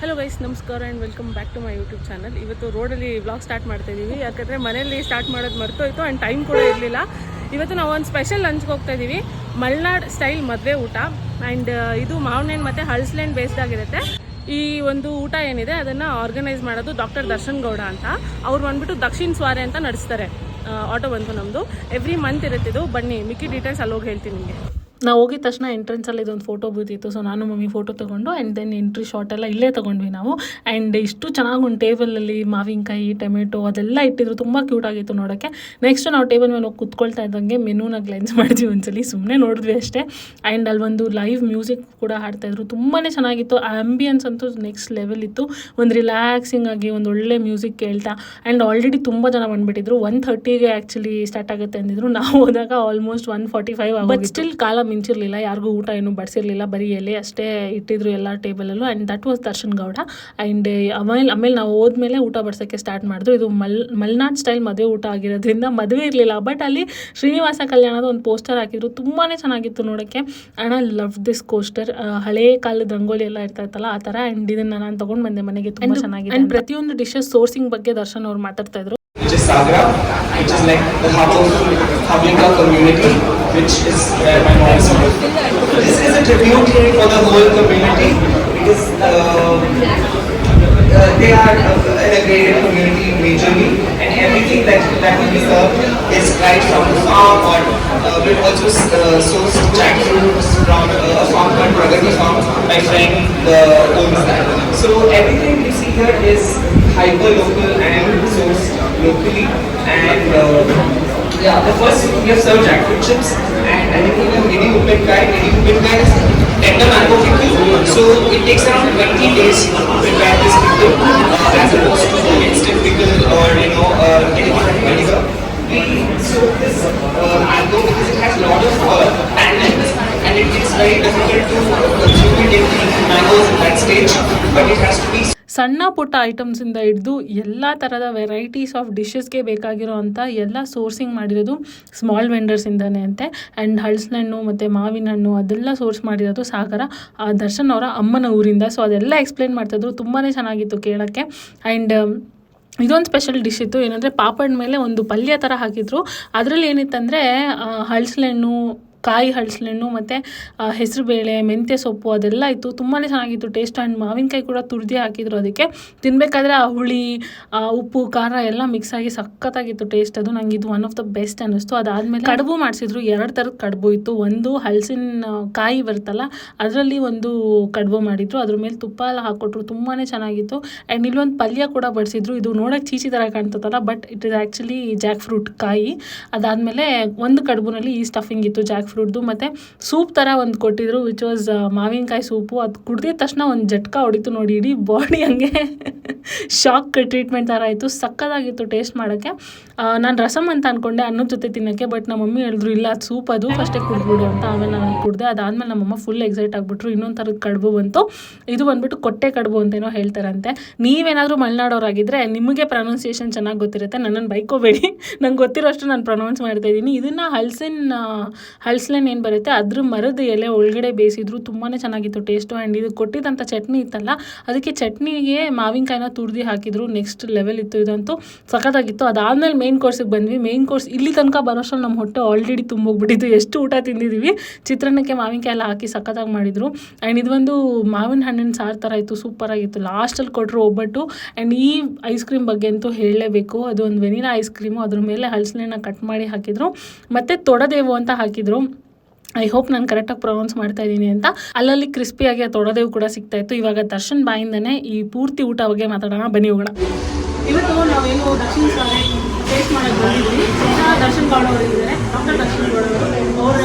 Hello guys, ನಮಸ್ಕಾರ and welcome back to my YouTube channel. ಇವತ್ತು ರೋಡಲ್ಲಿ ವ್ಲಾಗ್ ಸ್ಟಾರ್ಟ್ ಮಾಡ್ತಾ ಇದ್ದೀವಿ, ಯಾಕಂದರೆ ಮನೆಯಲ್ಲಿ ಸ್ಟಾರ್ಟ್ ಮಾಡೋದು ಮರ್ತೋಯ್ತು ಆ್ಯಂಡ್ ಟೈಮ್ ಕೂಡ ಇರಲಿಲ್ಲ. ಇವತ್ತು ನಾವು ಒಂದು ಸ್ಪೆಷಲ್ ಲಂಚ್ಗೆ ಹೋಗ್ತಾ ಇದ್ದೀವಿ. ಮಲ್ನಾಡ್ ಸ್ಟೈಲ್ ಮದುವೆ ಊಟ ಆ್ಯಂಡ್ ಇದು ಮಾವಿನಹಣ್ಣು ಮತ್ತು ಹಲ್ಸ್ಲೆಂಡ್ ಬೇಸ್ಡ್ ಆಗಿರುತ್ತೆ. ಈ ಒಂದು ಊಟ ಏನಿದೆ ಅದನ್ನು ಆರ್ಗನೈಸ್ ಮಾಡೋದು ಡಾಕ್ಟರ್ ದರ್ಶನ್ ಗೌಡ ಅಂತ. ಅವ್ರು ಬಂದ್ಬಿಟ್ಟು ದಕ್ಷಿಣ ಸ್ವಾರೆ ಅಂತ ನಡೆಸ್ತಾರೆ. ಆಟೋ ಬಂತು ನಮ್ಮದು. ಎವ್ರಿ ಮಂತ್ ಇರುತ್ತಿದ್ದು. ಬನ್ನಿ, ಮಿಕ್ಕಿ ಡೀಟೇಲ್ಸ್ ಅಲ್ಲಿ ಹೋಗಿ ಹೇಳ್ತೀನಿ ನಿಮಗೆ. ನಾವು ಹೋಗಿದ ತಕ್ಷಣ ಎಂಟ್ರೆನ್ಸಲ್ಲಿ ಇದೊಂದು ಫೋಟೋ ಬೂತ್ ಇತ್ತು. ಸೊ ನಾನು ಮಮ್ಮಿ ಫೋಟೋ ತೊಗೊಂಡು ಆ್ಯಂಡ್ ದೆನ್ ಎಂಟ್ರಿ ಶಾಟ್ ಎಲ್ಲ ಇಲ್ಲೇ ತೊಗೊಂಡ್ವಿ ನಾವು. ಆ್ಯಂಡ್ ಇಷ್ಟು ಚೆನ್ನಾಗಿ ಒಂದು ಟೇಬಲಲ್ಲಿ ಮಾವಿನಕಾಯಿ, ಟೊಮೆಟೊ ಅದೆಲ್ಲ ಇಟ್ಟಿದ್ರು. ತುಂಬ ಕ್ಯೂಟ್ ಆಗಿತ್ತು ನೋಡೋಕ್ಕೆ. ನೆಕ್ಸ್ಟ್ ನಾವು ಟೇಬಲ್ ಮೇಲೆ ಹೋಗಿ ಕುತ್ಕೊಳ್ತಾ ಇದ್ದಂಗೆ ಮೆನೂನ ಗ್ಲೆನ್ಸ್ ಮಾಡಿದ್ವಿ ಒಂದ್ಸಲಿ, ಸುಮ್ಮನೆ ನೋಡಿದ್ವಿ ಅಷ್ಟೇ. ಆ್ಯಂಡ್ ಅಲ್ಲಿ ಒಂದು ಲೈವ್ ಮ್ಯೂಸಿಕ್ ಕೂಡ ಹಾಡ್ತಾಯಿದ್ರು. ತುಂಬಾ ಚೆನ್ನಾಗಿತ್ತು. ಆಂಬಿಯನ್ಸ್ ಅಂತೂ ನೆಕ್ಸ್ಟ್ ಲೆವೆಲ್ ಇತ್ತು. ಒಂದು ರಿಲ್ಯಾಕ್ಸಿಂಗ್ ಆಗಿ ಒಂದು ಒಳ್ಳೆ ಮ್ಯೂಸಿಕ್ ಕೇಳ್ತಾ. ಆ್ಯಂಡ್ ಆಲ್ರೆಡಿ ತುಂಬ ಜನ ಬಂದುಬಿಟ್ಟಿದ್ರು. 1:30ಗೆ ಆ್ಯಕ್ಚುಲಿ ಸ್ಟಾರ್ಟ್ ಆಗುತ್ತೆ ಅಂದಿದ್ರು. ನಾವು ಹೋದಾಗ ಆಲ್ಮೋಸ್ಟ್ 1:45 ಆಗೋದು. ಬಟ್ ಸ್ಟಿಲ್ ಕಾಲ ಮಿಂಚಿರಲಿಲ್ಲ. ಯಾರಿಗೂ ಊಟ ಏನು ಬಡಿಸಿರಲಿಲ್ಲ, ಬರೀ ಎಲೆ ಅಷ್ಟೇ ಇಟ್ಟಿದ್ರು ಎಲ್ಲ ಟೇಬಲಲ್ಲೂ. And that was Darshan Gowda. And ಆಮೇಲೆ ನಾವು ಹೋದ್ಮೇಲೆ ಊಟ ಬಡಿಸೋಕ್ಕೆ ಸ್ಟಾರ್ಟ್ ಮಾಡಿದ್ರು. ಇದು ಮಲ್ನಾಡ್ ಸ್ಟೈಲ್ ಮದುವೆ ಊಟ ಆಗಿರೋದ್ರಿಂದ ಮದುವೆ ಇರಲಿಲ್ಲ, ಬಟ್ ಅಲ್ಲಿ ಶ್ರೀನಿವಾಸ ಕಲ್ಯಾಣದ ಒಂದು ಪೋಸ್ಟರ್ ಹಾಕಿದ್ರು. ತುಂಬಾ ಚೆನ್ನಾಗಿತ್ತು ನೋಡೋಕ್ಕೆ. And I love this coaster. ಹಳೇ ಕಾಲದ ರಂಗೋಲಿ ಎಲ್ಲ ಇರ್ತೈತಲ್ಲ ಆ ಥರ. ಆ್ಯಂಡ್ ಇದನ್ನು ನಾನು ತೊಗೊಂಡು ಬಂದೆ ಮನೆಗೆ. ತುಂಬ ಚೆನ್ನಾಗಿದೆ. ಆ್ಯಂಡ್ ಪ್ರತಿಯೊಂದು ಡಿಶಸ್ ಸೋರ್ಸಿಂಗ್ ಬಗ್ಗೆ ದರ್ಶನ್ ಅವ್ರು ಮಾತಾಡ್ತಾ ಇದ್ರು. Sagra, which is like the hub of Havlika community, which is where my mom is from. This is a tribute for the whole community because they are an integrated community majorly, and everything that will be served is right from the farm, or we'll also source jackfruits from a farm called Pragati Farm. My friend owns that. So everything you see here is hyper local and sourced locally. And yeah, the first we have served jackfruit chips, and I think we have mini uppenkai. Mini uppenkai is tender mango pickle. So it takes around 20 days to prepare this pickle, as opposed to instant pickle or anything from vinegar. We soak this mango because it has a lot of tannins, and it is very difficult to consume it if the mango is in that stage, but it has to be. ಸಣ್ಣ ಪುಟ್ಟ ಐಟಮ್ಸಿಂದ ಹಿಡಿದು ಎಲ್ಲ ಥರದ varieties of ಡಿಶಸ್ಗೆ ಬೇಕಾಗಿರೋ ಅಂಥ ಎಲ್ಲ sourcing ಮಾಡಿರೋದು small ವೆಂಡರ್ಸಿಂದನೇ ಅಂತೆ. ಆ್ಯಂಡ್ ಹಲಸಿನಹಣ್ಣು ಮತ್ತು ಮಾವಿನ ಹಣ್ಣು ಅದೆಲ್ಲ ಸೋರ್ಸ್ ಮಾಡಿರೋದು ಸಾಗರ, ದರ್ಶನ್ ಅವರ ಅಮ್ಮನ ಊರಿಂದ. ಸೊ ಅದೆಲ್ಲ ಎಕ್ಸ್ಪ್ಲೇನ್ ಮಾಡ್ತಾಯಿದ್ರು. ತುಂಬಾ ಚೆನ್ನಾಗಿತ್ತು ಕೇಳೋಕ್ಕೆ. ಆ್ಯಂಡ್ ಇದೊಂದು ಸ್ಪೆಷಲ್ ಡಿಶ್ ಇತ್ತು. ಏನಂದರೆ ಪಾಪಡ್ ಮೇಲೆ ಒಂದು ಪಲ್ಯ ಥರ ಹಾಕಿದ್ರು. ಅದರಲ್ಲಿ ಏನಿತ್ತಂದರೆ ಹಲಸಿನಹಣ್ಣು, ಕಾಯಿ ಹಲಸಿನಹಣ್ಣು ಮತ್ತು ಹೆಸರುಬೇಳೆ, ಮೆಂತ್ಯ ಸೊಪ್ಪು ಅದೆಲ್ಲ ಇತ್ತು. ತುಂಬಾ ಚೆನ್ನಾಗಿತ್ತು ಟೇಸ್ಟ್. ಆ್ಯಂಡ್ ಮಾವಿನಕಾಯಿ ಕೂಡ ತುರಿದು ಹಾಕಿದ್ರು. ಅದಕ್ಕೆ ತಿನ್ನಬೇಕಾದ್ರೆ ಆ ಹುಳಿ, ಉಪ್ಪು, ಖಾರ ಎಲ್ಲ ಮಿಕ್ಸ್ ಆಗಿ ಸಖತ್ತಾಗಿತ್ತು ಟೇಸ್ಟ್. ಅದು ನಂಗೆ ಇದು ಒನ್ ಆಫ್ ದ ಬೆಸ್ಟ್ ಅನ್ನಿಸ್ತು. ಅದಾದಮೇಲೆ ಕಡುಬು ಮಾಡಿಸಿದ್ರು. 2 ಥರದ ಕಡುಬು ಇತ್ತು. ಒಂದು ಹಲಸಿನ ಕಾಯಿ ಬರುತ್ತಲ್ಲ ಅದರಲ್ಲಿ ಒಂದು ಕಡುಬು ಮಾಡಿದ್ರು. ಅದ್ರ ಮೇಲೆ ತುಪ್ಪ ಎಲ್ಲ ಹಾಕ್ಕೊಟ್ರು. ತುಂಬಾ ಚೆನ್ನಾಗಿತ್ತು. ಆ್ಯಂಡ್ ಇಲ್ಲೊಂದು ಪಲ್ಯ ಕೂಡ ಬಡಿಸಿದ್ರು. ಇದು ನೋಡೋಕ್ಕೆ ಚೀಚಿ ಥರ ಕಾಣ್ತದಲ್ಲ, but it is actually jackfruit ಕಾಯಿ. ಅದಾದಮೇಲೆ ಒಂದು ಕಡುಬುನಲ್ಲಿ ಈ ಸ್ಟಫಿಂಗ್ ಇತ್ತು ಜಾಕ್ ಫ್ರೂಟ್ದು. ಮತ್ತು ಸೂಪ್ ಥರ ಒಂದು ಕೊಟ್ಟಿದ್ರು, ವಿಚ್ ವಾಸ್ ಮಾವಿನಕಾಯಿ ಸೂಪು. ಅದು ಕುಡಿದಿದ ತಕ್ಷಣ ಒಂದು ಜಟ್ಕ ಹೊಡಿತು ನೋಡಿ, ಇಡೀ ಬಾಡಿ ಹಂಗೆ ಶಾಕ್ ಟ್ರೀಟ್ಮೆಂಟ್ ಥರ ಆಯಿತು. ಸಕ್ಕತ್ತಾಗಿತ್ತು ಟೇಸ್ಟ್ ಮಾಡೋಕ್ಕೆ. ನಾನು ರಸಮ್ ಅಂತ ಅಂದ್ಕೊಂಡೆ ಅನ್ನದ ಜೊತೆ ತಿನ್ನೋಕ್ಕೆ, ಬಟ್ ನಮ್ಮ ಮಮ್ಮಿ ಹೇಳಿದ್ರು ಇಲ್ಲ ಅದು ಸೂಪ್, ಅದು ಫಸ್ಟೇ ಕುಡಿದ್ಬಿಡು ಅಂತ. ಆಮೇಲೆ ನಾನು ಕುಡಿದೆ. ಅದಾದಮೇಲೆ ನಮ್ಮಮ್ಮ ಫುಲ್ ಎಕ್ಸೈಟ್ ಆಗಿಬಿಟ್ರು. ಇನ್ನೊಂದು ಥರದ ಕಡುಬು ಬಂತು. ಇದು ಬಂದುಬಿಟ್ಟು ಕೊಟ್ಟೆ ಕಡುಬು ಅಂತೇನೋ ಹೇಳ್ತಾರಂತೆ. ನೀವೇನಾದರೂ ಮಲೆನಾಡೋರಾಗಿದ್ದರೆ ನಿಮಗೆ ಪ್ರೊನೌನ್ಸಿಯೇಷನ್ ಚೆನ್ನಾಗಿ ಗೊತ್ತಿರುತ್ತೆ, ನನ್ನನ್ನು ಬೈಕೋಬೇಡಿ. ನಂಗೆ ಗೊತ್ತಿರೋ ಅಷ್ಟು ನಾನು ಪ್ರೊನೌನ್ಸ್ ಮಾಡ್ತಾಯಿದ್ದೀನಿ. ಇದನ್ನು ಹಲಸಿನಹಣ್ಣು ಏನು ಬರುತ್ತೆ ಅದ್ರ ಮರದ ಎಲೆ ಒಳಗಡೆ ಬೇಯಿಸಿದ್ರು. ತುಂಬಾ ಚೆನ್ನಾಗಿತ್ತು ಟೇಸ್ಟು. ಆ್ಯಂಡ್ ಇದು ಕೊಟ್ಟಿದ್ದಂಥ ಚಟ್ನಿ ಇತ್ತಲ್ಲ, ಅದಕ್ಕೆ ಚಟ್ನಿಗೆ ಮಾವಿನಕಾಯಿನ ತುರಿದು ಹಾಕಿದ್ರು. ನೆಕ್ಸ್ಟ್ ಲೆವೆಲ್ ಇತ್ತು. ಇದಂತೂ ಸಖತ್ತಾಗಿತ್ತು. ಅದಾದಮೇಲೆ ಮೇನ್ ಕೋರ್ಸಿಗೆ ಬಂದ್ವಿ. ಮೇನ್ ಕೋರ್ಸ್ ಇಲ್ಲಿ ತನಕ ಬರೋಷ್ಟರಲ್ಲಿ ನಮ್ಮ ಹೊಟ್ಟೆ ಆಲ್ರೆಡಿ ತುಂಬೋಗ್ಬಿಟ್ಟಿತ್ತು. ಎಷ್ಟು ಊಟ ತಿಂದಿದ್ದೀವಿ. ಚಿತ್ರಾನ್ನಕ್ಕೆ ಮಾವಿನಕಾಯಿ ಎಲ್ಲ ಹಾಕಿ ಸಖತ್ತಾಗಿ ಮಾಡಿದರು. ಆ್ಯಂಡ್ ಇದು ಒಂದು ಮಾವಿನ ಹಣ್ಣಿನ ಸಾರು ಥರ ಇತ್ತು. ಸೂಪರಾಗಿತ್ತು. ಲಾಸ್ಟಲ್ಲಿ ಕೊಟ್ಟರು ಒಬ್ಬಟ್ಟು. ಆ್ಯಂಡ್ ಈ ಐಸ್ ಕ್ರೀಮ್ ಬಗ್ಗೆ ಅಂತೂ ಹೇಳಲೇಬೇಕು. ಅದು ಒಂದು ವೆನಿಲಾ ಐಸ್ ಕ್ರೀಮು. ಅದ್ರ ಮೇಲೆ ಹಲಸಿನಹಣ್ಣು ಕಟ್ ಮಾಡಿ ಹಾಕಿದ್ರು. ಮತ್ತು ತೊಡದೇವು ಅಂತ ಹಾಕಿದ್ರು. ಐ ಹೋಪ್ ನಾನು ಕರೆಕ್ಟಾಗಿ ಪ್ರೊನೌನ್ಸ್ ಮಾಡ್ತಾ ಇದ್ದೀನಿ ಅಂತ. ಅಲ್ಲಲ್ಲಿ ಕ್ರಿಸ್ಪಿಯಾಗಿ ಆ ತೊಡದೇವು ಕೂಡ ಸಿಗ್ತಾಯಿತ್ತು. ಇವಾಗ ದರ್ಶನ್ ಬಾಯಿಂದನೇ ಈ ಪೂರ್ತಿ ಊಟ ಬಗ್ಗೆ ಮಾತಾಡೋಣ, ಬನ್ನಿ ಹೋಗೋಣ. ಇವತ್ತು ನಾವೇನು ದಕ್ಷಿಣ ಸ್ವಾಮಿ ಟೇಸ್ಟ್ ಮಾಡೋಕ್ಕೆ ಬಂದಿದ್ವಿ. ದರ್ಶನ್ ಗೌಡ ಅವರು ಇದ್ದಾರೆ, ಡಾಕ್ಟರ್ ದರ್ಶನ್ ಗೌಡ ಅವರು. ಅವರ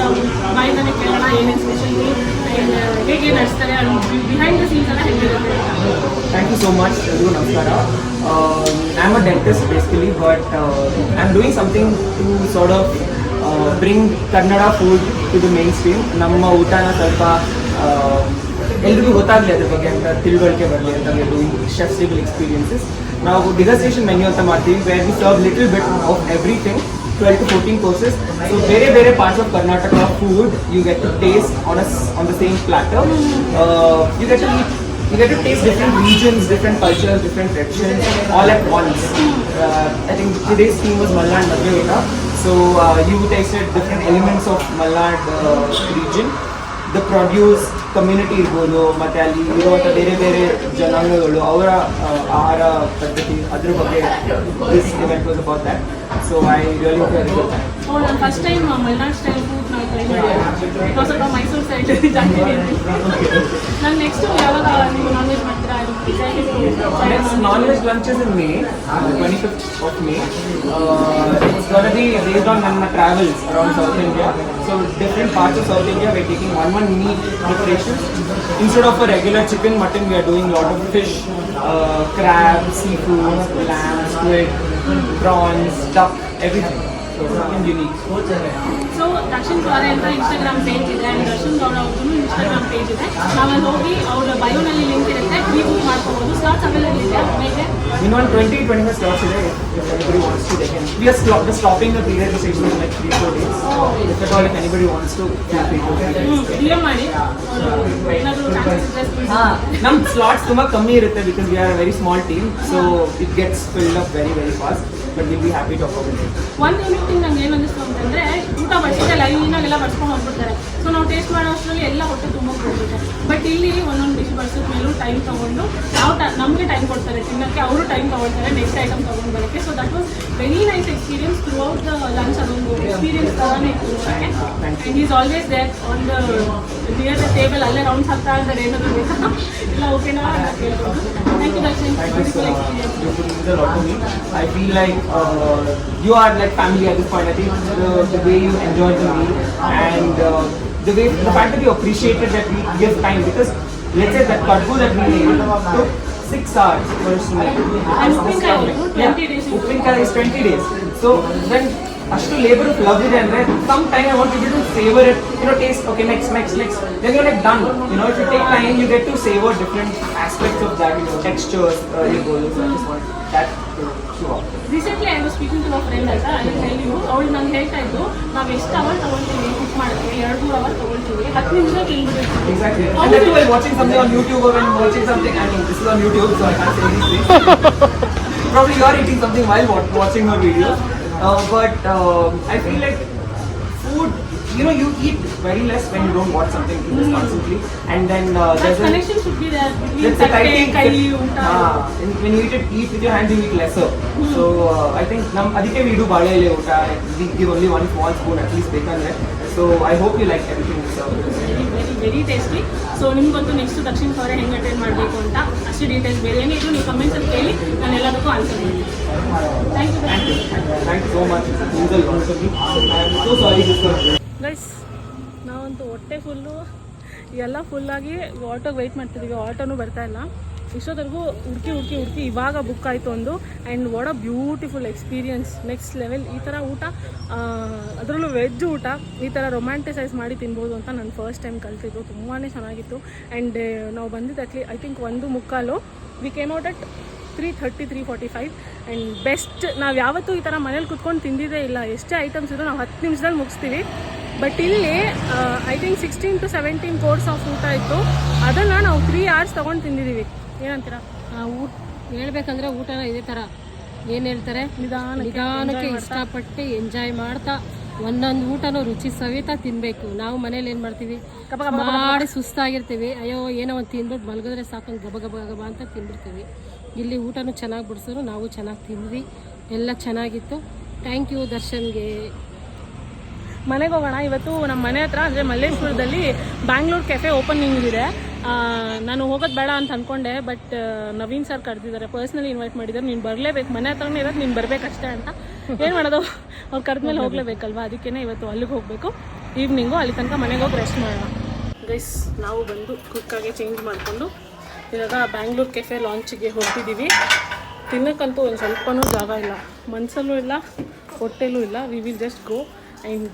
ಬಾಯಿಂದನೇ ಕೇಳೋಣ ಏನೇನು ಸ್ಪೆಷಲಿ, ಹೇಗೆ ನಡೆಸ್ತಾರೆ, ಬಿಹೈಂಡ್ ದ ಸೀನ್ಸ್ ಎಲ್ಲ ಹೇಗಿರುತ್ತೆ. Thank you so much. Namaskar. I'm a dentist basically, but I'm doing something to sort of bring Kannada food to the mainstream. ನಮ್ಮ ಊಟನ ಸ್ವಲ್ಪ ಎಲ್ರಿಗೂ ಗೊತ್ತಾಗಲಿ ಅದ್ರ ಬಗ್ಗೆ ಅಂತ ತಿಳುವಳಿಕೆ ಬರಲಿ ಅಂತ we are doing chef's table experiences. ನಾವು ಡಿಗಸ್ಟೇಷನ್ ಮೆನ್ಯೂ ಅಂತ ಮಾಡ್ತೀವಿ, where we serve little bit of everything, 12 to 14 courses. So ಬೇರೆ parts of Karnataka food you get to taste on the same platter. You get to eat you get to taste different regions, different cultures, different traditions, all at once. I think today's theme was Malnad Madhya Ota. So you tasted different elements of Malnad region. The produce community ಇರ್ಬೋದು ಮತ್ತು ಅಲ್ಲಿ ಇರುವಂಥ ಬೇರೆ ಬೇರೆ ಜನಾಂಗಗಳು ಅವರ ಆಹಾರ ಪದ್ಧತಿ ಅದ್ರ ಬಗ್ಗೆ this event was about that. So I really ನಾನು first time Malnad style food ನಾವು ಟ್ರೈ ಮಾಡಿದ್ದೆ. ನಾವು ಸ್ವಲ್ಪ ಮೈಸೂರು ಸೈಡ್ ಜಾಸ್ತಿ ನಾನು ನೆಕ್ಸ್ಟ್ ಯಾವಾಗ ನೀವು ನಾನ್ ವೆಜ್ ಮಾಡ್ತೀರಾ? Non veg lunches in May, 25th of May. It's going to be based on my travels around South India. So different parts of South India we're taking one meat preparations. Instead of a regular chicken, mutton, we are doing a lot of fish, crab, seafood, lamb, squid, prawns, duck, everything. So something unique. So Darshan Dware ಅಂತ Instagram page ಇದೆ and Darshan Gowda ಅವ್ರದ್ದು Instagram page ಇದೆ. ನಾವಲ್ಲಿ ಹೋಗಿ ಅವರ ಬಯೋನಲ್ಲಿ link ಇರುತ್ತೆ, prebook ಮಾಡ್ಕೋಬೋದು. ಸ್ಲಾಟ್ಸ್ ಅವೈಲೇಬಲ್ ಇದೆ ಹೇಗೆ? Minimum 20-25 slots today. If anybody wants to, they can. We are just stopping the period registration in like 3-4 days. If at all, if anybody wants to, feel free to. DM ಮಾಡಿ ಏನಾದರೂ ನಮ್ಮ slots ತುಂಬ ಕಮ್ಮಿ ಇರುತ್ತೆ because we are a very small team, so it gets filled up very very fast. But we'll be happy to accommodate. ಒಂದು unique thing ನಂಗೆ ಏನು ಅನ್ನಿಸ್ತು ಅಂತಂದರೆ, ಊಟ ಬಡಿಸಿದ್ರೆ ಲೈನಾಗೆಲ್ಲ ಬಡ್ಸ್ಕೊಂಡು ಹೋಗ್ಬಿಡ್ತಾರೆ. ಸೊ ನಾವು ಟೇಸ್ಟ್ ಮಾಡೋ ಅಷ್ಟರಲ್ಲಿ ಎಲ್ಲ ಹೊಟ್ಟೆ ತುಂಬ ಹೋಗ್ಬಿಡುತ್ತೆ. ಬಟ್ ಇಲ್ಲಿ ಒಂದೊಂದು ಡಿಶ್ ಬಡಿಸಿದ ಮೇಲೂ ಟೈಮ್ ತೊಗೊಂಡು ನಮಗೆ ಟೈಮ್ ಕೊಡ್ತಾರೆ ತಿನ್ನೋಕ್ಕೆ, ಅವರು ಟೈಮ್ ತೊಗೊಳ್ತಾರೆ ನೆಕ್ಸ್ಟ್ ಐಟಮ್ ತೊಗೊಂಡು ಬರೋಕ್ಕೆ. So that was very nice experience throughout the lunch. ಅದೊಂದು ಎಕ್ಸ್ಪೀರಿಯನ್ಸ್ ಥರನೇ ಇತ್ತು ನೋಡೋಕ್ಕೆ. And is always there on the near the table. ಅಲ್ಲೇ ರೌಂಡ್ಸ್ ಹಾಕ್ತಾ ಇದ್ದಾರೆ, ಏನಾದರೂ ಬೇಕಾ ಇಲ್ಲ ಓಕೆನಾ ಅಂತ ಕೇಳ್ಬೋದು. Thank you Darshan, beautiful experience. I feel like you are like family at this point. I think the way you enjoyed the meal and the fact that you appreciated that we give time, because let's say that kadbu that we made took 6 hours personally. And Uppinkai, 20 days. Uppinkai is 20 days. So when ಅಷ್ಟು labour of love ಇದೆ ಅಂದರೆ some time I want to savour it, taste, okay next then you like done. If you take time you get to savour different aspects of that, textures ಇರ್ಬೋದು. So I just want that to show off. Recently I was speaking to a friend ಆಯ್ತಾ, ಅಲ್ಲಿ ಹೇಳಿದ್ರು ಅವಳು ನಂಗೆ ಹೇಳ್ತಾ ಇದ್ದು, ನಾವು ಎಷ್ಟು ಅವರ್ ತೊಗೊಳ್ತೀವಿ ಕುಕ್ ಮಾಡೋಕ್ಕೆ, 2-3 ಅವರ್ ತೊಗೊಳ್ತೀವಿ, 10 ನಿಮಿಷ ತಿಂದ್ಬಿಡ್ತೀವಿ. Exactly. And that's why watching something on YouTube or when watching something, I mean this is on YouTube so I can't say anything. Probably you are eating something while watching your videos. But I feel like food, you eat very less when you don't watch something constantly, and then there's a connection should be there between let's say kai uta. When you eat with your hands you eat lesser. So I think adike we do bale ele uta, we give only one small spoon at least ಬೇಕಂದ್ರೆ. So I hope you like everything you serve. Very tasty. So ನಿಮ್ಗಂತೂ next ದಕ್ಷಿಣ ಅವರೇ ಹೆಂಗೆ attend ಮಾಡಬೇಕು ಅಂತ ಅಷ್ಟು details ಬೇರೆ ಏನೇ ಇದ್ರು ನೀವು ಕಮೆಂಟ್ಸಲ್ಲಿ ಕೇಳಿ, ನಾನು ಎಲ್ಲದಕ್ಕೂ ಆನ್ಸರ್ ಮಾಡ್ತೀನಿ. Thank you so much. I am so sorry this was. Guys, ನಾವಂತೂ ಹೊಟ್ಟೆ ಫುಲ್ಲು ಎಲ್ಲ ಫುಲ್ಲಾಗಿ ಆಟೋಗೆ ವೆಯ್ಟ್ ಮಾಡ್ತಿದ್ದೀವಿ. ಆಟೋನೂ ಬರ್ತಾ ಇಲ್ಲ. ಇಷ್ಟೊತ್ತರೆಗೂ ಹುಡುಕಿ ಇವಾಗ ಬುಕ್ ಆಯಿತು ಒಂದು. And what a beautiful experience, next level. ಈ ಥರ ಊಟ, ಅದರಲ್ಲೂ ವೆಜ್ ಊಟ ಈ ಥರ ರೊಮ್ಯಾಂಟಿಸೈಸ್ ಮಾಡಿ ತಿನ್ಬೋದು ಅಂತ ನಾನು ಫಸ್ಟ್ ಟೈಮ್ ಕಲ್ತಿದ್ದು. ತುಂಬಾ ಚೆನ್ನಾಗಿತ್ತು. ಆ್ಯಂಡ್ ನಾವು ಬಂದಿದ್ದು I think 1:45. We came out at 3:30, 3:45. And best. ನಾವು ಯಾವತ್ತೂ ಈ ಥರ ಮನೇಲಿ ಕುತ್ಕೊಂಡು ತಿಂದಿದ್ದೇ ಇಲ್ಲ. ಎಷ್ಟೇ ಐಟಮ್ಸ್ ಇದ್ರು ನಾವು 10 ನಿಮಿಷದಲ್ಲಿ ಮುಗಿಸ್ತೀವಿ. ಬಟ್ ಇಲ್ಲಿ I think 16 to 17 course of ಊಟ ಇತ್ತು. ಅದನ್ನು ನಾವು 3 hours ತೊಗೊಂಡು ತಿಂದಿದ್ದೀವಿ. ಏನಂತೀರಾ? ಹೇಳ್ಬೇಕಂದ್ರೆ ಊಟನ ಇದೇ ಥರ ಏನು ಹೇಳ್ತಾರೆ, ನಿಧಾನಕ್ಕೆ ಇಷ್ಟಪಟ್ಟು ಎಂಜಾಯ್ ಮಾಡ್ತಾ ಒಂದೊಂದು ಊಟನೂ ರುಚಿ ಸವಿತಾ ತಿನ್ನಬೇಕು. ನಾವು ಮನೇಲಿ ಏನು ಮಾಡ್ತೀವಿ, ಮಾಡಿ ಸುಸ್ತಾಗಿರ್ತೀವಿ, ಅಯ್ಯೋ ಏನೋ ಒಂದು ತಿಂದ್ಬಿಟ್ಟು ಮಲಗಿದ್ರೆ ಸಾಕು ಗಬ ಅಂತ ತಿಂದ್ಬಿಡ್ತೀವಿ. ಇಲ್ಲಿ ಊಟನೂ ಚೆನ್ನಾಗಿ ಬಿಡಿಸಿದ್ರು, ನಾವು ಚೆನ್ನಾಗಿ ತಿಂದ್ವಿ, ಎಲ್ಲ ಚೆನ್ನಾಗಿತ್ತು. ಥ್ಯಾಂಕ್ ಯು ದರ್ಶನ್ಗೆ. ಮನೆಗೆ ಹೋಗೋಣ. ಇವತ್ತು ನಮ್ಮ ಮನೆ ಹತ್ರ ಅಂದರೆ ಮಲ್ಲೇಶ್ವರದಲ್ಲಿ ಬ್ಯಾಂಗ್ಳೂರ್ ಕೆಫೆ ಓಪನಿಂಗ್ ಇದೆ. ನಾನು ಹೋಗೋದು ಬೇಡ ಅಂತ ಅಂದ್ಕೊಂಡೆ, ಬಟ್ ನವೀನ್ ಸರ್ ಕರೆದಿದ್ದಾರೆ, ಪರ್ಸ್ನಲಿ ಇನ್ವೈಟ್ ಮಾಡಿದ್ದಾರೆ. ನೀನು ಬರಲೇಬೇಕು, ಮನೆ ಹತ್ರನೇ ಇರೋದು, ನೀನು ಬರಬೇಕಷ್ಟೇ ಅಂತ. ಏನು ಮಾಡೋದು, ಅವ್ರು ಕರೆದ್ಮೇಲೆ ಹೋಗಲೇಬೇಕಲ್ವ, ಅದಕ್ಕೇ ಇವತ್ತು ಅಲ್ಲಿಗೆ ಹೋಗಬೇಕು. ಈವ್ನಿಂಗು ಅಲ್ಲಿ ತನಕ ಮನೆಗೆ ಹೋಗಿ ರೆಸ್ಟ್ ಮಾಡೋಣ. ಗೈಸ್, ನಾವು ಬಂದು ಕ್ವಿಕ್ಕಾಗಿ ಚೇಂಜ್ ಮಾಡಿಕೊಂಡು ಇವಾಗ ಬ್ಯಾಂಗ್ಳೂರ್ ಕೆಫೆ ಲಾಂಚಿಗೆ ಹೊರಟಿದ್ದೀವಿ. ತಿನ್ನೋಕ್ಕಂತೂ ಒಂದು ಸ್ವಲ್ಪನೂ ಜಾಗ ಇಲ್ಲ, ಮನಸ್ಸಲ್ಲೂ ಇಲ್ಲ, ಹೊಟ್ಟೆಲೂ ಇಲ್ಲ. We will just go and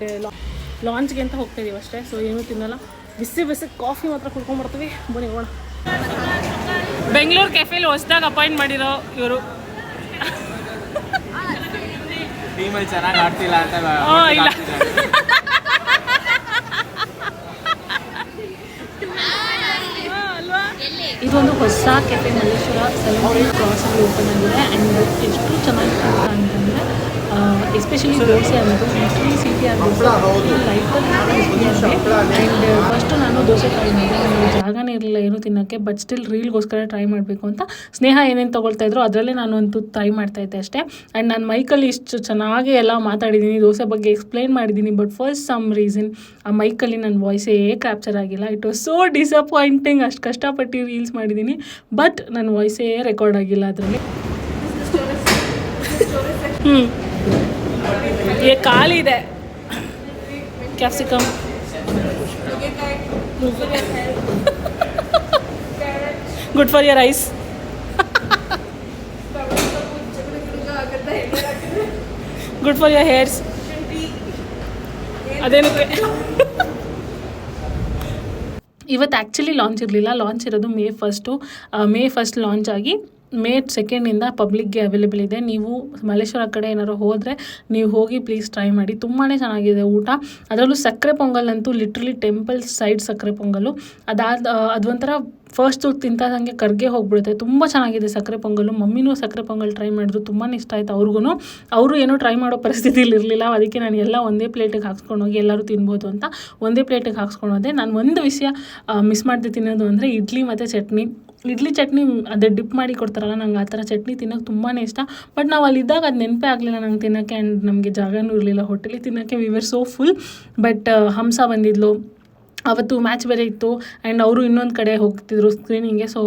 ಲಾಂಚ್ಗೆ ಅಂತ ಹೋಗ್ತಾಯಿದ್ದೀವಿ ಅಷ್ಟೇ. ಸೊ ಏನೂ ತಿನ್ನಲ್ಲ, ಬಿಸಿ ಕಾಫಿ ಮಾತ್ರ ಕುಡ್ಕೊಂಡ್ಬರ್ತೀವಿ. ಬನ್ನಿ ಹೋಗೋಣ. ಬೆಂಗಳೂರು ಕೆಫೆಲಿ ಹೊಸದಾಗಿ ಅಪಾಯಿಂಟ್ ಮಾಡಿರೋ ಇವರು ಟೀಮಲ್ಲಿ ಚೆನ್ನಾಗಿ ಆಡ್ತಿಲ್ಲ ಅಂತ ಇಲ್ಲ ಅಲ್ವಾ. ಇದೊಂದು ಹೊಸ ಕೆಫೆ ಮಲ್ಲೇಶ್ವರ 17 ಕ್ರಾಸಲ್ಲಿ ಓಪನ್ ಆಗಿದೆ. ಆ್ಯಂಡ್ ಎಷ್ಟು ಚೆನ್ನಾಗಿದೆ ಅಂತಂದರೆ ಎಸ್ಪೆಷಲಿ ದೋಸೆ ಅನ್ನೋದು ಇಡ್ಲಿ ಸಿಟಿ ಆಗೋದು ಲೈಟಲ್ಲಿ ಆ್ಯಂಡ್ ಫಸ್ಟು ನಾನು ದೋಸೆ ಟ್ರೈ ಮಾಡಿದೆ. ನನಗೆ ಜಾಗನೇ ಇರಲಿಲ್ಲ ಏನು ತಿನ್ನೋಕ್ಕೆ, ಬಟ್ ಸ್ಟಿಲ್ ರೀಲ್ಗೋಸ್ಕರ ಟ್ರೈ ಮಾಡಬೇಕು ಅಂತ ಸ್ನೇಹ ಏನೇನು ತೊಗೊಳ್ತಾ ಇದ್ರು ಅದರಲ್ಲೇ ನಾನು ಒಂದು ಟ್ರೈ ಮಾಡ್ತಾಯಿದ್ದೆ ಅಷ್ಟೇ. ಆ್ಯಂಡ್ ನಾನು ಮೈಕಲ್ಲಿ ಇಷ್ಟು ಚೆನ್ನಾಗಿ ಎಲ್ಲ ಮಾತಾಡಿದ್ದೀನಿ, ದೋಸೆ ಬಗ್ಗೆ ಎಕ್ಸ್ಪ್ಲೈನ್ ಮಾಡಿದ್ದೀನಿ, ಬಟ್ ಫಸ್ಟ್ ಸಮ್ ರೀಸನ್ ಆ ಮೈಕಲ್ಲಿ ನನ್ನ ವಾಯ್ಸೇ ಕ್ಯಾಪ್ಚರ್ ಆಗಿಲ್ಲ. It was so disappointing. ಅಷ್ಟು ಕಷ್ಟಪಟ್ಟು ರೀಲ್ಸ್ ಮಾಡಿದ್ದೀನಿ, ಬಟ್ ನನ್ನ ವಾಯ್ಸೇ ರೆಕಾರ್ಡ್ ಆಗಿಲ್ಲ ಅದರಲ್ಲಿ. ये ಖಾಲಿ ಇದೆ capsicum. Good for your eyes. Good for your hairs. ಅದೇನಕ್ಕೆ ಇವತ್ತು ಆ್ಯಕ್ಚುಲಿ ಲಾಂಚ್ ಇರಲಿಲ್ಲ. ಲಾಂಚ್ ಇರೋದು ಮೇ ಫಸ್ಟ್ ಲಾಂಚ್ ಆಗಿ ಮೇ 2 ಪಬ್ಲಿಕ್ಗೆ ಅವೈಲೇಬಲ್ ಇದೆ. ನೀವು ಮಲ್ಲೇಶ್ವರ ಕಡೆ ಏನಾದ್ರು ಹೋದರೆ ನೀವು ಹೋಗಿ ಪ್ಲೀಸ್ ಟ್ರೈ ಮಾಡಿ. ತುಂಬಾ ಚೆನ್ನಾಗಿದೆ ಊಟ. ಅದರಲ್ಲೂ ಸಕ್ಕರೆ ಪೊಂಗಲ್ ಅಂತೂ ಲಿಟ್ರಲಿ ಟೆಂಪಲ್ ಸೈಡ್ ಸಕ್ಕರೆ ಪೊಂಗಲು. ಅದೊಂಥರ ಫಸ್ಟ್ ತಿಂತಾದಂಗೆ ಕರ್ಗೆ ಹೋಗ್ಬಿಡುತ್ತೆ. ತುಂಬ ಚೆನ್ನಾಗಿದೆ ಸಕ್ಕರೆ ಪೊಂಗಲು. ಮಮ್ಮಿನೂ ಸಕ್ಕರೆ ಪೊಂಗಲ್ ಟ್ರೈ ಮಾಡಿದ್ರು, ತುಂಬಾ ಇಷ್ಟ ಆಯಿತು ಅವ್ರಿಗೂ. ಅವರು ಏನೋ ಟ್ರೈ ಮಾಡೋ ಪರಿಸ್ಥಿತಿಲಿ ಇರಲಿಲ್ಲ, ಅದಕ್ಕೆ ನಾನು ಎಲ್ಲ ಒಂದೇ ಪ್ಲೇಟಿಗೆ ಹಾಕ್ಸ್ಕೊಂಡು ಹೋಗಿ ಎಲ್ಲರೂ ತಿನ್ಬೋದು ಅಂತ ಒಂದೇ ಪ್ಲೇಟಿಗೆ ಹಾಕ್ಸ್ಕೊಂಡು ಹೋದೆ. ನಾನು ಒಂದು ವಿಷಯ ಮಿಸ್ ಮಾಡ್ದೆ ತಿನ್ನೋದು ಅಂದರೆ ಇಡ್ಲಿ ಮತ್ತು ಚಟ್ನಿ. ಇಡ್ಲಿ ಚಟ್ನಿ ಅದೇ ಡಿಪ್ ಮಾಡಿ ಕೊಡ್ತಾರಲ್ಲ, ನಂಗೆ ಆ ಥರ ಚಟ್ನಿ ತಿನ್ನೋಕೆ ತುಂಬಾ ಇಷ್ಟ. ಬಟ್ ನಾವು ಅಲ್ಲಿದ್ದಾಗ ಅದು ನೆನಪೇ ಆಗಲಿಲ್ಲ ನಂಗೆ ತಿನ್ನೋಕ್ಕೆ. ಆ್ಯಂಡ್ ನಮಗೆ ಜಾಗನೂ ಇರಲಿಲ್ಲ ಹೋಟೆಲಿ ತಿನ್ನೋಕ್ಕೆ. We were so full. But Hamsa ಬಂದಿದ್ಲು, ಅವತ್ತು ಮ್ಯಾಚ್ ಬೇರೆ ಇತ್ತು. ಆ್ಯಂಡ್ ಅವರು ಇನ್ನೊಂದು ಕಡೆ ಹೋಗ್ತಿದ್ರು ಸ್ಕ್ರೀನಿಂಗ್ಗೆ. ಸೊ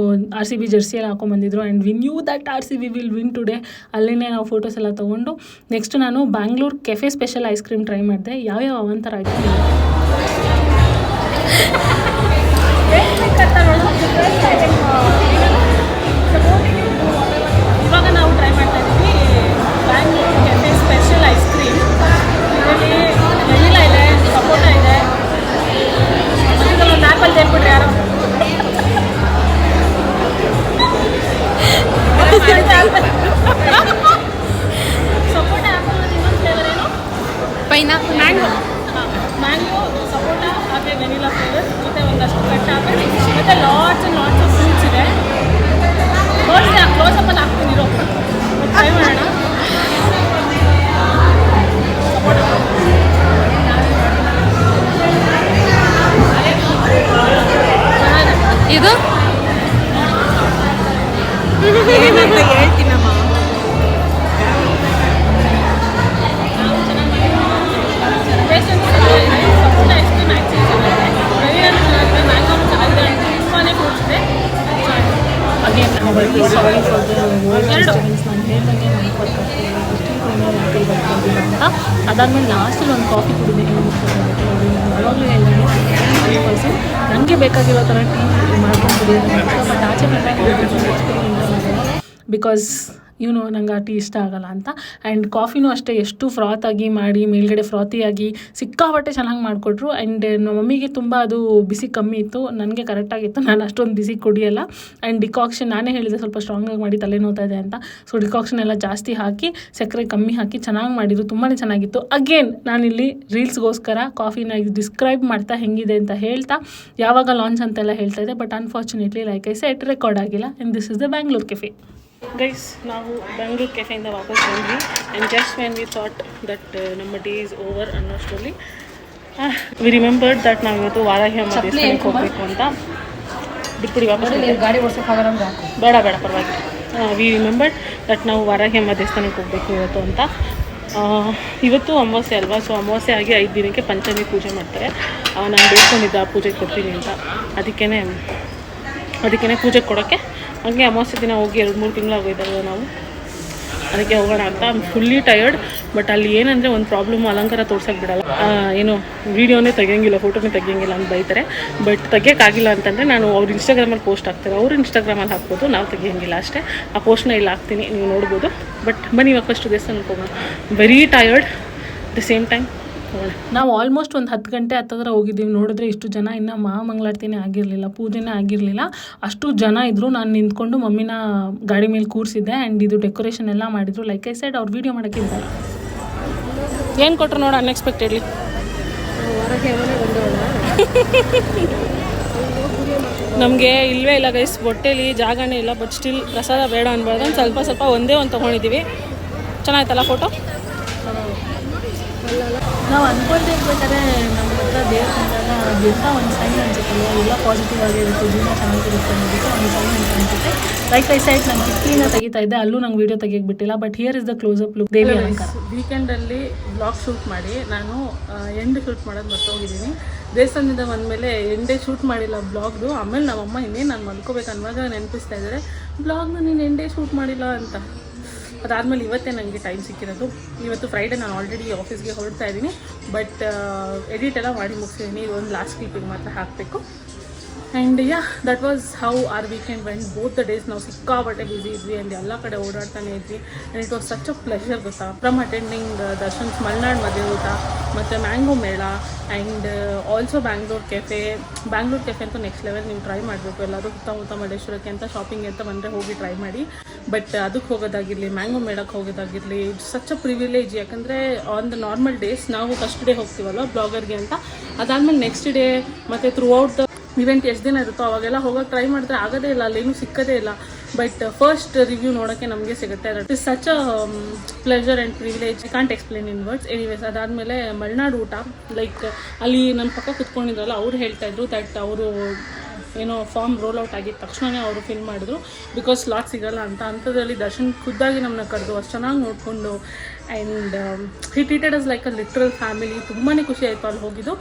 RCB ಜರ್ಸಿ ಎಲ್ಲ ಹಾಕೊಂಡ್ಬಂದಿದ್ರು. And we knew that RCB will win today. ಅಲ್ಲೇ ನಾವು ಫೋಟೋಸ್ ಎಲ್ಲ ತೊಗೊಂಡು ನೆಕ್ಸ್ಟ್ ನಾನು Bangalore cafe special ice cream try ಮಾಡಿದೆ. ಯಾವ್ಯಾವ ಅವಂತರ ಆಯಿತು ಇವಾಗ ನಾವು ಟ್ರೈ ಮಾಡ್ತಾ ಇದ್ದೀವಿ Bangalore cafe special ice cream. ಇದರಲ್ಲಿ ವೆನಿಲಾ ಇದೆ, ಸಪೋಟ ಇದೆ, ಒಂದು ಆ್ಯಪಲ್ ತೆಗ್ಬಿಟ್ರಿ ಯಾರು. ಸಪೋಟ ಆ್ಯಪಲ್ ಇನ್ನೊಂದು ಫ್ಲೇವರ್ ಏನು? ಪೈನಾಪಲ್, ಮ್ಯಾಂಗೋ, ಸಪೋಟ ಹಾಗೆ ವೆನಿಲಾ ಫ್ಲೇವರ್ ಮತ್ತು ಒಂದಷ್ಟು ಕಟ್ ಆಮೇಲೆ ಮತ್ತು ಲಾಟ್ಸ್ ಆಫ್ ಫ್ರೂಟ್ಸ್ ಇದೆ. ಕ್ಲೋಸಪ್ಪಲ್ಲಿ ಹಾಕ್ತೀನಿ ಇರೋ ಟ್ರೈ ಮಾಡೋಣ. ಇದು ಏನಂತ ಹೇಳ್ತೀನಮ್ಮ. ಸಪೋಟ ಎಷ್ಟು ಮ್ಯಾಕ್ಸಿಮಮ್ ಚೆನ್ನಾಗಿದೆ, ಮ್ಯಾಂಗೋನು ಚೆನ್ನಾಗಿದೆ, ತುಂಬಾ ಫ್ರೂಟ್ಸ್ ಇದೆ. Again sorry for the disturbance. ನಾನು ಹೇಳ್ದಂಗೆ ಅಂತ ಅದಾದಮೇಲೆ ಲಾಸ್ಟಲ್ಲಿ ಒಂದು ಕಾಫಿ ಕುಡಿದೆ. ಯಾವಾಗಲೂ ಹೇಳಿದೆ ನನಗೆ ಬೇಕಾಗಿರೋ ಥರ ಟೀ ಮಾಡ್ಕೊಂಡು ಕುಡಿಯೋದು. ಬಟ್ ಆಚೆ ಬಂದಾಗ ಬಿಕಾಸ್ ನಂಗೆ ಆ ಟೀ ಇಷ್ಟ ಆಗೋಲ್ಲ ಅಂತ. ಆ್ಯಂಡ್ ಕಾಫಿನೂ ಅಷ್ಟೇ ಎಷ್ಟು ಫ್ರಾತಾಗಿ ಮಾಡಿ ಮೇಲ್ಗಡೆ ಫ್ರಾತಿಯಾಗಿ ಸಿಕ್ಕಾಪಟ್ಟೆ ಚೆನ್ನಾಗಿ ಮಾಡಿಕೊಟ್ರು. ಆ್ಯಂಡ್ ನಮ್ಮ ಮಮ್ಮಿಗೆ ತುಂಬ ಅದು ಬಿಸಿ ಕಮ್ಮಿ ಇತ್ತು, ನನಗೆ ಕರೆಕ್ಟಾಗಿತ್ತು. ನಾನು ಅಷ್ಟೊಂದು ಬಿಸಿ ಕುಡಿಯಲ್ಲ. ಆ್ಯಂಡ್ ಡಿಕಾಕ್ಷನ್ ನಾನೇ ಹೇಳಿದೆ ಸ್ವಲ್ಪ ಸ್ಟ್ರಾಂಗಾಗಿ ಮಾಡಿ ತಲೆನೋತಾ ಇದೆ ಅಂತ. ಸೊ ಡಿಕಾಕ್ಷನ್ ಎಲ್ಲ ಜಾಸ್ತಿ ಹಾಕಿ ಸಕ್ಕರೆ ಕಮ್ಮಿ ಹಾಕಿ ಚೆನ್ನಾಗಿ ಮಾಡಿದ್ರು, ತುಂಬಾ ಚೆನ್ನಾಗಿತ್ತು. ಅಗೇನ್ ನಾನಿಲ್ಲಿ ರೀಲ್ಸ್ಗೋಸ್ಕರ ಕಾಫಿನ ಡಿಸ್ಕ್ರೈಬ್ ಮಾಡ್ತಾ ಹೆಂಗಿದೆ ಅಂತ ಹೇಳ್ತಾ ಯಾವಾಗ ಲಾಂಚ್ ಅಂತೆಲ್ಲ ಹೇಳ್ತಾ ಇದ್ದೆ. But unfortunately like I said record ಆಗಿಲ್ಲ. And this is the Bangalore cafe. Guys, ನಾವು ಬೆಂಗಳೂರು ಕೆಫೆಯಿಂದ ವಾಪಸ್ ಬಂದ್ವಿ. And just when we thought that ನಮ್ಮ ಡೇ ಈಸ್ ಓವರ್ ಅನ್ನೋಷ್ಟರಲ್ಲಿ ವಿ ರಿಮೆಂಬರ್ಡ್ ದಟ್ ನಾವು ಇವತ್ತು ವಾರಾಹಿ ಅಮ್ಮ ದೇವಸ್ಥಾನಕ್ಕೆ ಹೋಗಬೇಕು ಅಂತ. ಬಿಟ್ಬಿಡಿ ವಾಪಸ್ ಗಾಡಿ ಓಡಿಸೋಕ್ಕಾಗಲ್ಲ, ಬೇಡ ಪರವಾಗಿಲ್ಲ. ವಿ ರಿಮೆಂಬರ್ಡ್ ದಟ್ ನಾವು ವಾರಾಹಿ ಅಮ್ಮ ದೇವಸ್ಥಾನಕ್ಕೆ ಹೋಗಬೇಕು ಇವತ್ತು ಅಂತ. ಇವತ್ತು ಅಮಾವಾಸ್ಯೆ ಅಲ್ವಾ, ಸೊ ಅಮಾವಾಸ್ಯೆ ಆಗಿ 5 ದಿನಕ್ಕೆ ಪಂಚಮಿ ಪೂಜೆ ಮಾಡ್ತಾರೆ. ನಾನು ಬೇಡ್ಕೊಂಡಿದ್ದೆ ಆ ಪೂಜೆಗೆ ಕೊಡ್ತೀನಿ ಅಂತ. ಅದಕ್ಕೇ ಪೂಜೆಗೆ ಕೊಡೋಕ್ಕೆ ಹಾಗೆ ಅಮಾವಾಸ್ಯೆ ದಿನ ಹೋಗಿ 2-3 ತಿಂಗಳಾಗೋಯ್ತಲ್ವ ನಾವು, ಅದಕ್ಕೆ ಹೋಗೋಣ ಅಂತ. I am fully tired. But ಅಲ್ಲಿ ಏನಂದರೆ ಒಂದು ಪ್ರಾಬ್ಲಮ್, ಅಲಂಕಾರ ತೋರ್ಸೋಕ್ಕೆ ಬಿಡಲ್ಲ. ಏನು ವೀಡಿಯೋನೇ ತೆಗಿಯೋಂಗಿಲ್ಲ, ಫೋಟೋನೇ ತೆಗಿಯೋಂಗಿಲ್ಲ ಅಂತ ಬೈತಾರೆ. ಬಟ್ ತೆಗಿಯೋಕ್ಕಾಗಿಲ್ಲ ಅಂತಂದರೆ ನಾನು ಅವ್ರು ಇನ್ಸ್ಟಾಗ್ರಾಮಲ್ಲಿ ಪೋಸ್ಟ್ ಹಾಕ್ತಾರೆ, ಅವರು ಇನ್ಸ್ಟಾಗ್ರಾಮಲ್ಲಿ ಹಾಕ್ಬೋದು, ನಾವು ತೆಗಿಯೋಂಗಿಲ್ಲ ಅಷ್ಟೇ. ಆ ಪೋಸ್ಟ್ನ ಇಲ್ಲಿ ಹಾಕ್ತೀನಿ, ನೀವು ನೋಡ್ಬೋದು. ಬಟ್ ಬನ್ನಿ ಇವಾಗ ಫಸ್ಟ್ ದೇವಸ್ಥಾನಕ್ಕೆ ಹೋಗೋಣ. Very tired the same time. ನಾವು ಆಲ್ಮೋಸ್ಟ್ ಒಂದು 10 ಗಂಟೆ ಹತ್ತಿರ ಹೋಗಿದ್ದೀವಿ. ನೋಡಿದ್ರೆ ಇಷ್ಟು ಜನ ಇನ್ನು ಮಹಾಮಂಗಳಾರತಿನೇ ಆಗಿರಲಿಲ್ಲ, ಪೂಜೆನೇ ಆಗಿರಲಿಲ್ಲ, ಅಷ್ಟು ಜನ ಇದ್ದರು. ನಾನು ನಿಂತ್ಕೊಂಡು ಮಮ್ಮಿನ ಗಾಡಿ ಮೇಲೆ ಕೂರಿಸಿದ್ದೆ. ಆ್ಯಂಡ್ ಇದು ಡೆಕೋರೇಷನ್ ಎಲ್ಲ ಮಾಡಿದರು. ಲೈಕ್ ಐ ಸೈಡ್ ಅವ್ರು ವೀಡಿಯೋ ಮಾಡೋಕ್ಕಿದ್ದಾರೆ. ಏನು ಕೊಟ್ಟರು ನೋಡು ಅನ್ಎಕ್ಸ್ಪೆಕ್ಟೆಡ್ಲಿ. ನಮಗೆ ಇಲ್ಲವೇ ಇಲ್ಲ ಗೈಸ್, ಹೊಟ್ಟೆಲಿ ಜಾಗನೇ ಇಲ್ಲ. ಬಟ್ ಸ್ಟಿಲ್ ಪ್ರಸಾದ ಬೇಡ ಅನ್ಬಾರ್ದು, ಸ್ವಲ್ಪ ಒಂದೇ ಒಂದು ತೊಗೊಂಡಿದ್ದೀವಿ. ಚೆನ್ನಾಯ್ತಲ್ಲ ಫೋಟೋ? ನಾವು ಅಂದ್ಕೊಳ್ತಾ ಇರ್ಬೇಕಾದ್ರೆ ನಮ್ಮ ಹತ್ರ ದೇವಸ್ಥಾನದಾಗ ಅದೆಲ್ಲ ಒಂದು ಸೈನ್ ಅನ್ಸುತ್ತಲ್ಲ, ಎಲ್ಲ ಪಾಸಿಟಿವ್ ಆಗಿರುತ್ತೆ, ಜೀವನ ಚೆನ್ನಾಗಿರುತ್ತೆ ಅನ್ನೋದಕ್ಕೆ ಒಂದು ಸೈನ್ ಅಂತ ಅನ್ಸುತ್ತೆ. ಲೈಕ್ ಐ ಸೈಡ್ ನಾನು ಕಿಟ್ಲಿನ ತೆಗಿತಾ ಇದ್ದೆ, ಅಲ್ಲೂ ನಂಗೆ ವೀಡಿಯೋ ತೆಗಿಯಕ್ಕೆ ಬಿಟ್ಟಿಲ್ಲ. But here is the closeup look. ದೇವಿ ಅಲಂಕಾರ ವೀಕೆಂಡಲ್ಲಿ ಬ್ಲಾಗ್ ಶೂಟ್ ಮಾಡಿ ನಾನು ಎಂಡ್ ಶೂಟ್ ಮಾಡೋದು ಮರ್ತೋಗಿದ್ದೀನಿ. ದೇವಸ್ಥಾನದಿಂದ ಬಂದಮೇಲೆ ಎಂಡೇ ಶೂಟ್ ಮಾಡಿಲ್ಲ ಬ್ಲಾಗ್ದು. ಆಮೇಲೆ ನಮ್ಮಮ್ಮ ಇನ್ನೇನು ನಾನು ಮಲ್ಕೋಬೇಕು ಅನ್ನುವಾಗ ನೆನಪಿಸ್ತಾ ಇದ್ದಾರೆ, ಬ್ಲಾಗ್ನ ನೀನು ಎಂಡೇ ಶೂಟ್ ಮಾಡಿಲ್ಲ ಅಂತ. ಅದಾದಮೇಲೆ ಇವತ್ತೇ ನನಗೆ ಟೈಮ್ ಸಿಕ್ಕಿರೋದು. ಇವತ್ತು ಫ್ರೈಡೇ, ನಾನು ಆಲ್ರೆಡಿ ಆಫೀಸ್ಗೆ ಹೊರಡ್ತಾ ಇದ್ದೀನಿ. ಬಟ್ ಎಡಿಟ್ ಎಲ್ಲ ಮಾಡಿ ಮುಗಿಸಿದ್ದೀನಿ. ಒಂದು ಲಾಸ್ಟ್ ಕ್ಲಿಪ್ಪಿಂಗ್ ಮಾತ್ರ ಹಾಕಬೇಕು. And that was how are weekend vent. Both the days ನಾವು ಸಿಕ್ಕಾಬಟ್ಟೆ ಬ್ಯುಸಿ ಇದ್ವಿ ಆ್ಯಂಡ್ ಎಲ್ಲ ಕಡೆ ಓಡಾಡ್ತಾನೆ ಇದ್ವಿ. And it was such a pleasure ಗೊತ್ತಾ, ಫ್ರಮ್ ಅಟೆಂಡಿಂಗ್ ದರ್ಶನ್ಸ್ ಮಲ್ನಾಡ್ ಮದುವೆ ಊಟ ಮತ್ತು ಮ್ಯಾಂಗೋ ಮೇಳ ಆ್ಯಂಡ್ ಆಲ್ಸೋ ಬ್ಯಾಂಗ್ಳೂರ್ ಕೆಫೆ ಅಂತೂ ನೆಕ್ಸ್ಟ್ ಲೆವೆಲ್. ನೀವು ಟ್ರೈ ಮಾಡಬೇಕು. ಎಲ್ಲರೂ ಸುತ್ತಮುತ್ತ ಮಲ್ಲೇಶ್ವರಕ್ಕೆ ಅಂತ ಶಾಪಿಂಗ್ ಅಂತ ಬಂದರೆ ಹೋಗಿ ಟ್ರೈ ಮಾಡಿ. ಬಟ್ ಅದಕ್ಕೆ ಹೋಗೋದಾಗಿರಲಿ, ಮ್ಯಾಂಗೋ ಮೇಳಕ್ಕೆ ಹೋಗೋದಾಗಿರಲಿ, ಇಟ್ಸ್ ಸಚ್ ಅ ಪ್ರಿವಿಲೇಜ್. ಯಾಕಂದರೆ ಆನ್ ದ ನಾರ್ಮಲ್ ಡೇಸ್ ನಾವು ಫಸ್ಟ್ ಡೇ ಹೋಗ್ತೀವಲ್ಲ ಬ್ಲಾಗರ್ಗೆ ಅಂತ, ಅದಾದಮೇಲೆ ನೆಕ್ಸ್ಟ್ ಡೇ ಮತ್ತು ಥ್ರೂ ಔಟ್ ದ ಇವೆಂಟ್ ಎಷ್ಟು ದಿನ ಇರುತ್ತೋ ಅವಾಗೆಲ್ಲ ಹೋಗೋಕೆ ಟ್ರೈ ಮಾಡಿದ್ರೆ ಆಗೋದೇ ಇಲ್ಲ, ಅಲ್ಲೇನೂ ಸಿಕ್ಕದೇ ಇಲ್ಲ. ಬಟ್ ಫಸ್ಟ್ ರಿವ್ಯೂ ನೋಡೋಕ್ಕೆ ನಮಗೆ ಸಿಗುತ್ತೆ. That is such a pleasure and privilege, I can't explain in words. Anyways ಅದಾದಮೇಲೆ ಮಲೆನಾಡು ಊಟ, ಲೈಕ್ ಅಲ್ಲಿ ನನ್ನ ಪಕ್ಕ ಕುತ್ಕೊಂಡಿದ್ರಲ್ಲ ಅವ್ರು ಹೇಳ್ತಾಯಿದ್ರು ದಟ್ ಅವರು ಏನೋ ಫಾರ್ಮ್ ರೋಲ್ ಔಟ್ ಆಗಿದ್ದ ತಕ್ಷಣವೇ ಅವರು ಫಿಲ್ ಮಾಡಿದ್ರು, ಬಿಕಾಸ್ ಸ್ಲಾಟ್ ಸಿಗೋಲ್ಲ ಅಂತ. ಅಂಥದ್ರಲ್ಲಿ ದರ್ಶನ್ ಖುದ್ದಾಗಿ ನಮ್ಮನ್ನ ಕರೆದು ಅಷ್ಟು ಚೆನ್ನಾಗಿ ನೋಡಿಕೊಂಡು and he treated us like a literal family. ತುಂಬಾ ಖುಷಿ ಆಯಿತು ಅಲ್ಲಿ ಹೋಗಿದ್ದು.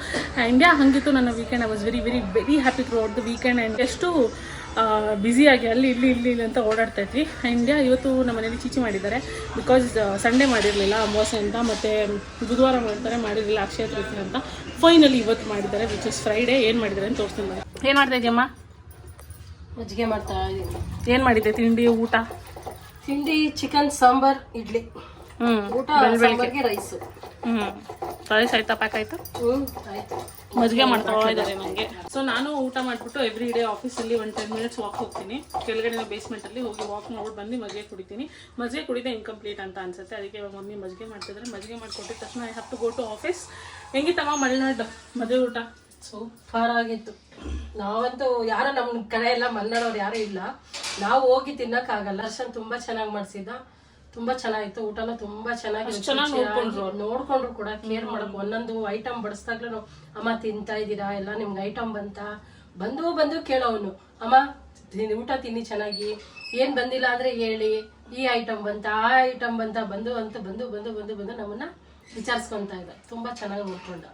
ಆ್ಯಂಡ್ ಹಾಗಿತ್ತು ನನ್ನ weekend. I was very very very happy through out the weekend. And ಎಷ್ಟು ಬ್ಯುಸಿಯಾಗಿ ಅಲ್ಲಿ ಇಲ್ಲಿ ಅಂತ ಓಡಾಡ್ತಾ ಇದ್ವಿ. ಆ್ಯಂಡ್ ಇವತ್ತು ನಮ್ಮ ಮನೇಲಿ ಚೀಚಿ ಮಾಡಿದ್ದಾರೆ, ಬಿಕಾಸ್ ಸಂಡೇ ಮಾಡಿರಲಿಲ್ಲ ಅಮಾವಾಸ್ಯೆ ಅಂತ, ಮತ್ತು ಬುಧವಾರ ಮಾಡ್ತಾರೆ, ಮಾಡಿರಲಿಲ್ಲ ಅಕ್ಷಯ ತೃತೀಯ ಅಂತ. ಫೈನಲಿ ಇವತ್ತು ಮಾಡಿದ್ದಾರೆ, ವಿಚ್ ಇಸ್ ಫ್ರೈಡೇ. ಏನು ಮಾಡಿದ್ದಾರೆ ಅಂತ ತೋರಿಸ್ತೀನಿ ನಾನು. ಏನು ಮಾಡ್ತಾ ಇದೆಯಮ್ಮ? ಮಜ್ಜಿಗೆ ಮಾಡ್ತಾ ಇದ್ದೀನಿ. ಏನು ಮಾಡಿದ್ದೆ ತಿಂಡಿ ಊಟ? ತಿಂಡಿ ಚಿಕನ್ ಸಾಂಬಾರ್ ಇಡ್ಲಿ. ಊಟ ಸಾಂಬಾರ್ಗೆ ರೈಸು. ರೈಸ್ ಆಯ್ತಾ? ಪ್ಯಾಕ್ ಆಯ್ತು? ಆಯ್ತು. ಮಜ್ಜಿಗೆ ಮಾಡ್ತಾ ಇದ್ದಾರೆ ನನಗೆ. ಸೊ ನಾನು ಊಟ ಮಾಡಿಬಿಟ್ಟು ಎವ್ರಿ ಡೇ ಆಫೀಸಲ್ಲಿ ಒಂದು 10 ಮಿನಿಟ್ಸ್ ವಾಕ್ ಹೋಗ್ತೀನಿ. ಕೆಳಗಡೆ ಬೇಸ್ಮೆಂಟಲ್ಲಿ ಹೋಗಿ ವಾಕ್ ಮಾಡ್ಬಿಟ್ಟು ಬಂದು ಮಜ್ಜಿಗೆ ಕುಡಿತೀನಿ. ಮಜ್ಜಿಗೆ ಕುಡಿದೆ ಇನ್ಕಂಪ್ಲೀಟ್ ಅಂತ ಅನ್ಸುತ್ತೆ, ಅದಕ್ಕೆ ಇವಾಗ ಮಮ್ಮಿ ಮಜ್ಜಿಗೆ ಮಾಡ್ತಿದ್ದಾರೆ. ಮಜ್ಜಿಗೆ ಮಾಡಿಕೊಟ್ಟಿದ ತಕ್ಷಣ I have to go to office. ಹೆಂಗಿತ್ತಮ್ಮ ಮಲೆನಾಡು ಮದುವೆ ಊಟ? ಸೂಪರ್ ಆಗಿತ್ತು. ನಾವಂತೂ ಯಾರು ನಮ್ಮ ಕಡೆ ಎಲ್ಲ ಮಲೆನಾಡೋರು ಯಾರೂ ಇಲ್ಲ, ನಾವು ಹೋಗಿ ತಿನ್ನಕ್ಕಾಗಲ್ಲ. ದರ್ಶನ್ ತುಂಬಾ ಚೆನ್ನಾಗಿ ಮಾಡಿಸಿದ್ದ, ತುಂಬಾ ಚೆನ್ನಾಗಿತ್ತು. ಊಟನೂ ತುಂಬಾ ಚೆನ್ನಾಗಿ ನೋಡ್ಕೊಂಡ್ರು ಕೂಡ, ಕೇರ್ ಮಾಡಕ್ ಒಂದೊಂದು ಐಟಮ್ ಬಡಿಸ್ದಾಗ್ಲೂ ಅಮ್ಮ ತಿಂತಾ ಇದ್ದೀರಾ, ಎಲ್ಲ ನಿಮ್ಗೆ ಐಟಮ್ ಬಂದು ಕೇಳೋನು, ಅಮ್ಮ ಊಟ ತಿನ್ನಿ ಚೆನ್ನಾಗಿ, ಏನ್ ಬಂದಿಲ್ಲ ಅಂದ್ರೆ ಹೇಳಿ, ಈ ಐಟಮ್ ಬಂತ ಆ ಐಟಮ್ ಬಂತ, ಬಂದು ನಮ್ಮನ್ನ ವಿಚಾರಿಸ್ಕೊಂತ ಇದ್ದ. ತುಂಬಾ ಚೆನ್ನಾಗಿ ನೋಡ್ಕೊಂಡ.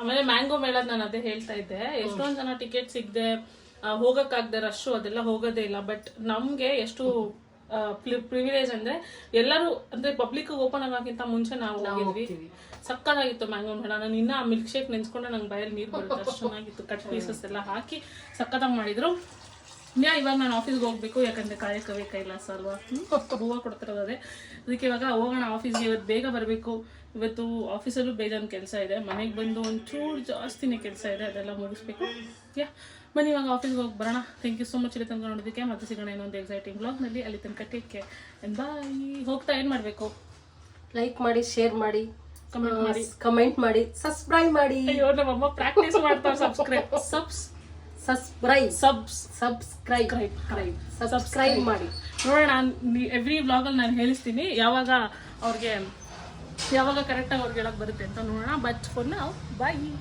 ಆಮೇಲೆ ಮ್ಯಾಂಗೋ ಮೇಳದ್ ನಾನು ಅದೇ ಹೇಳ್ತಾ ಇದ್ದೆ, ಎಷ್ಟೊಂದ್ ಜನ ಟಿಕೆಟ್ ಸಿಗದೆ ಹೋಗಕ್ಕಾಗದೆ ರಶ್ಶು ಅದೆಲ್ಲ ಹೋಗೋದೇ ಇಲ್ಲ. ಬಟ್ ನಮ್ಗೆ ಎಷ್ಟು ಪ್ರಿವಿಲೇಜ್ ಅಂದ್ರೆ ಎಲ್ಲರೂ ಅಂದ್ರೆ ಪಬ್ಲಿಕ್ ಓಪನ್ ಆಗೋಕ್ಕಿಂತ ಮುಂಚೆ ನಾವು ಹೋಗಿದ್ವಿ. ಸಕ್ಕತ್ತಾಗಿತ್ತು ಮ್ಯಾಂಗೋ ಮೇಳ. ನಾನು ಇನ್ನ ಆ ಮಿಲ್ಕ್ ಶೇಕ್ ನೆನ್ಸ್ಕೊಂಡ್ರೆ ನಂಗೆ ಬಾಯಲ್ಲಿ ನೀರು ಬರುತ್ತೆ, ಅಷ್ಟು ಚೆನ್ನಾಗಿತ್ತು. ಕಟ್ ಪೀಸಸ್ ಎಲ್ಲ ಹಾಕಿ ಸಕ್ಕತ್ತಾಗಿ ಮಾಡಿದ್ರು. ಇವಾಗ ನಾನು ಆಫೀಸ್ಗೆ ಹೋಗ್ಬೇಕು, ಯಾಕಂದ್ರೆ ಕಾಯಕವೇ ಕೈಲಾಸ ಅಲ್ವಾ, ಹೂವು ಕೊಡ್ತಿರೋದೇ. ಅದಕ್ಕೆ ಇವಾಗ ಹೋಗೋಣ ಆಫೀಸ್ಗೆ. ಇವತ್ತು ಬೇಗ ಬರಬೇಕು. ಇವತ್ತು ಆಫೀಸಲ್ಲೂ ಬೇಜಾನ್ ಕೆಲಸ ಇದೆ, ಮನೆಗೆ ಬಂದು ಒಂಚೂರು ಜಾಸ್ತಿನೇ ಕೆಲಸ ಇದೆ, ಅದೆಲ್ಲ ಮುಗಿಸ್ಬೇಕು. ಬನ್ನಿ ಇವಾಗ ಆಫೀಸ್ಗೆ ಹೋಗಿ ಬರೋಣ. ಥ್ಯಾಂಕ್ ಯು ಸೋ ಮಚ್ ಇಲ್ಲಿ ತನಕ ನೋಡೋದಕ್ಕೆ. ಮತ್ತೆ ಸಿಗೋಣ ಇನ್ನೊಂದು ಎಕ್ಸೈಟಿಂಗ್ ಬ್ಲಾಗ್ನಲ್ಲಿ. ಅಲ್ಲಿ ತನಕ ಟೇಕ್ ಕೇರ್ ಆ್ಯಂಡ್ ಬಾಯ್. ಹೋಗ್ತಾ ಏನು ಮಾಡಬೇಕು? ಲೈಕ್ ಮಾಡಿ, ಶೇರ್ ಮಾಡಿ, ಕಮೆಂಟ್ ಮಾಡಿ, ಸಬ್ಸ್ಕ್ರೈಬ್ ಮಾಡಿ. ಅಯ್ಯೋ ನಮ್ಮಮ್ಮ ಪ್ರಾಕ್ಟೀಸ್ ಮಾಡ್ತಾರೆ. ಸಬ್ಸ್ಕ್ರೈಬ್ ಮಾಡಿ ನೋಡೋಣ. ಎವ್ರಿ ಬ್ಲಾಗಲ್ಲಿ ನಾನು ಹೇಳಿಸ್ತೀನಿ ಯಾವಾಗ ಕರೆಕ್ಟಾಗಿ ಅವ್ರಿಗೆ ಹೇಳಕ್ ಬರುತ್ತೆ ಅಂತ ನೋಡೋಣ. But for now bye.